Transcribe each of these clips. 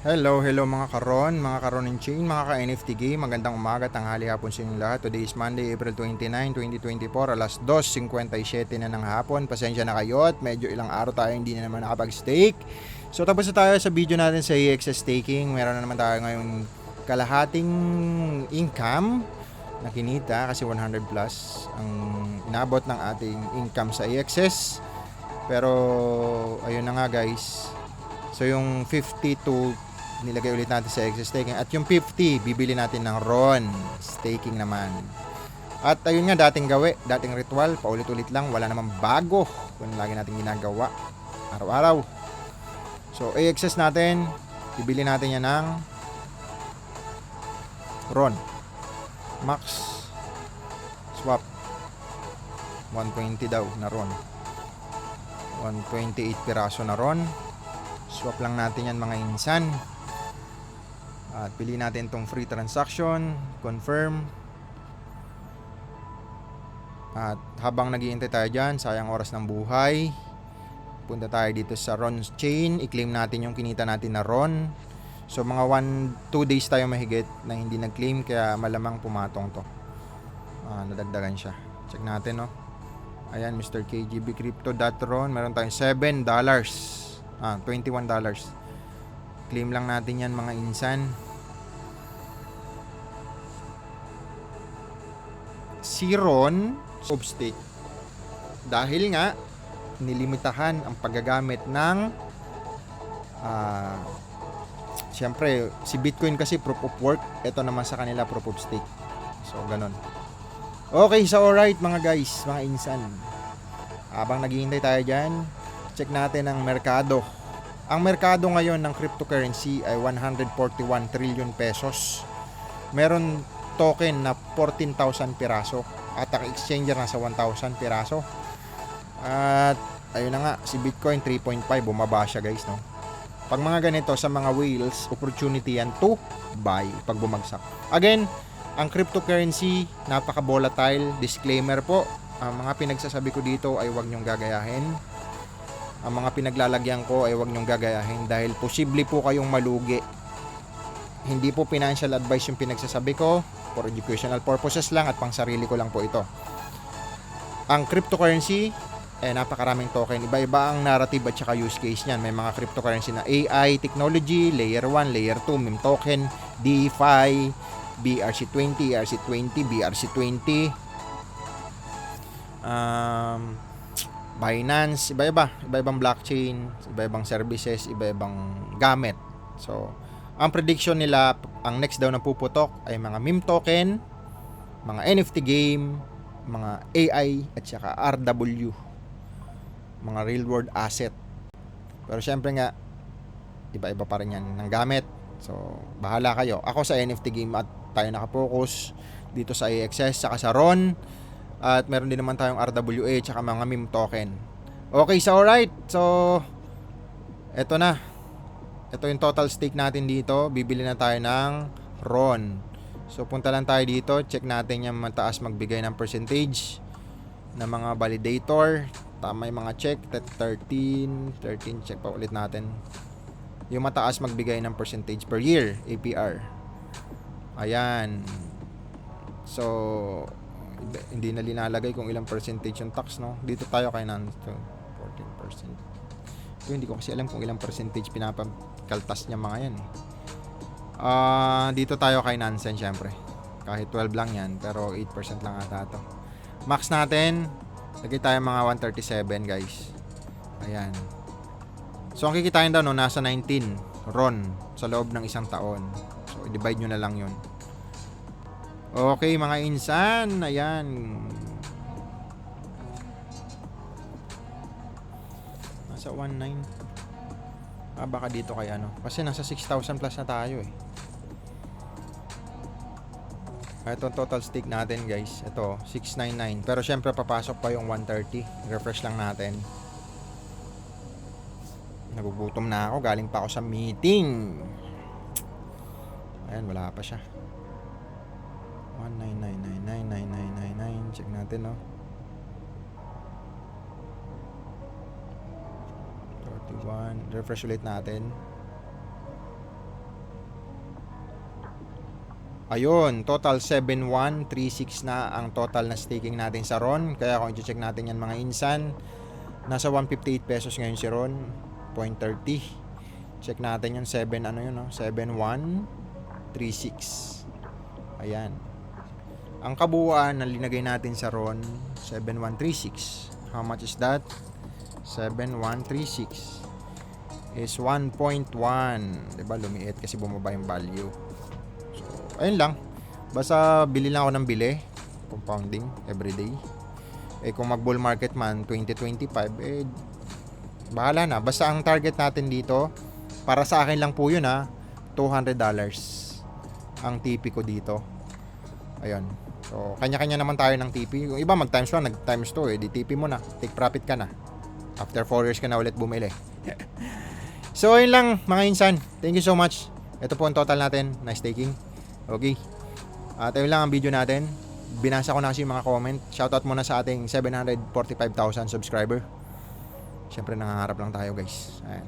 Hello mga karon, mga karon and chain, mga ka-NFT game. Magandang umaga, tanghali, hapon sa inyong lahat. Today is Monday, April 29, 2024, alas 2:57 na ng hapon. Pasensya na kayo at medyo ilang araw tayo hindi na naman nakapag-stake. So tapos na tayo sa video natin sa EXS staking. Meron na naman tayo ngayong kalahating income na kinita kasi 100 plus ang inabot ng ating income sa EXS. Pero ayun na nga guys. So yung 52 nilagay ulit natin sa extra staking at yung 50 bibili natin ng RON staking naman. At ayun nga, dating ritual, paulit-ulit lang, wala namang bago kung lagi natin ginagawa araw-araw. So AXS natin, bibili natin yan ng RON max swap 120 daw na RON, 128 piraso na RON. Swap lang natin yan mga insan. At pili natin tong free transaction, confirm. At habang naghihintay tayo dyan, sayang oras ng buhay, punta tayo dito sa RON chain, i-claim natin yung kinita natin na RON. So mga 1-2 days tayo mahigit na hindi nag-claim, kaya malamang pumatong to. Nadagdagan siya. Check natin, no. Ayan, Mr. KGB Crypto.ron, meron tayong $7. $21. Claim lang natin yan mga insan. Si Ron of stake, dahil nga nilimitahan ang paggagamit ng siyempre si Bitcoin kasi proof of work, ito naman sa kanila proof of stake. So ganon. Okay, so alright mga guys, mga insan, habang naghihintay tayo dyan, check natin ang merkado. Ang merkado ngayon ng cryptocurrency ay 141 trillion pesos. Meron token na 14,000 piraso at ang exchanger nasa 1,000 piraso. At ayun na nga, si Bitcoin 3.5, bumaba siya guys, no. Pag mga ganito sa mga whales, opportunity yan to buy pag bumagsak. Again, ang cryptocurrency napaka-volatile. Disclaimer po, ang mga pinagsasabi ko dito ay huwag nyong gagayahin. Ang mga pinaglalagyan ko ay huwag nyong gagayahin dahil posible po kayong malugi. Hindi po financial advice yung pinagsasabi ko, for educational purposes lang at pang sarili ko lang po ito. Ang cryptocurrency, napakaraming token. Iba-iba ang narrative at saka use case niyan. May mga cryptocurrency na AI technology, layer 1, layer 2, meme token, DeFi, BRC20, ERC20, BRC20, Binance, iba-ibang blockchain, iba-ibang services, iba-ibang gamit. So, ang prediction nila, ang next daw na puputok ay mga meme token, mga NFT game, mga AI at saka RW, mga real world asset. Pero syempre nga, iba-iba pa rin yan ng gamit. So, bahala kayo. Ako sa NFT game at tayo nakapokus dito sa AXS saka sa RON. At meron din naman tayong RWA tsaka mga meme token. Okay, so alright. So, eto na. Ito yung total stake natin dito. Bibili na tayo ng RON. So, punta lang tayo dito. Check natin yung mataas magbigay ng percentage ng mga validator. Tama yung mga check. 13. Check pa ulit natin. Yung mataas magbigay ng percentage per year. APR. Ayan. So, hindi na linalagay kung ilang percentage yung tax, no? Dito tayo kay 14%. So, hindi ko kasi alam kung ilang percentage pinapakaltas niya mga yan. Dito tayo kay Nansen, syempre. Kahit 12 lang yan, pero 8% lang ata to. Max natin, lagay tayo mga 137, guys. Ayan. So, ang kikitain daw, no, nasa 19 RON sa loob ng isang taon. So, i-divide nyo na lang yun. Okay mga insan, ayan. Nasa 19. Baka dito kaya no. Kasi nasa 6,000 plus na tayo eh. Ito total stake natin guys. Ito 699. Pero syempre papasok pa yung 130. Refresh lang natin. Nagugutom na ako, galing pa ako sa meeting. Ayan, wala pa siya. 199999999. Check natin, no. 31. Refresh ulit natin. Ayun, total 7136 na ang total na staking natin sa RON. Kaya kung i-check natin yan mga insan, nasa 158 pesos ngayon si RON, 0.30. Check natin yung 7 ano yun, no? 7136. Ayan. Ang kabuuan na linagay natin sa RON, 7136. How much is that? 7136 is 1.1. Diba? Lumiit kasi bumaba yung value. So, ayun lang. Basta bili lang ako ng bili. Compounding everyday. Eh kung mag bull market man 2025, eh bahala na. Basta ang target natin dito, para sa akin lang po yun ha, $200 ang TP ko dito. Ayun. So, kanya-kanya naman tayo ng TP. Yung iba mag times 1, nag times 2 eh. Di TP mo na. Take profit ka na. After 4 years ka na ulit bumili. So, ayun lang mga insan. Thank you so much. Ito po ang total natin na staking. Okay. At ayun lang ang video natin. Binasa ko na kasi yung mga comment. Shoutout muna sa ating 745,000 subscriber. Siyempre nangangarap lang tayo guys. Ayan.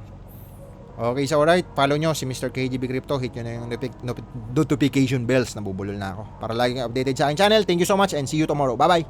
Okay, so alright. Follow nyo si Mr. KGB Crypto. Hit nyo na yung notification bells. Nabubulol na ako. Para laging updated sa aking channel. Thank you so much and see you tomorrow. Bye bye.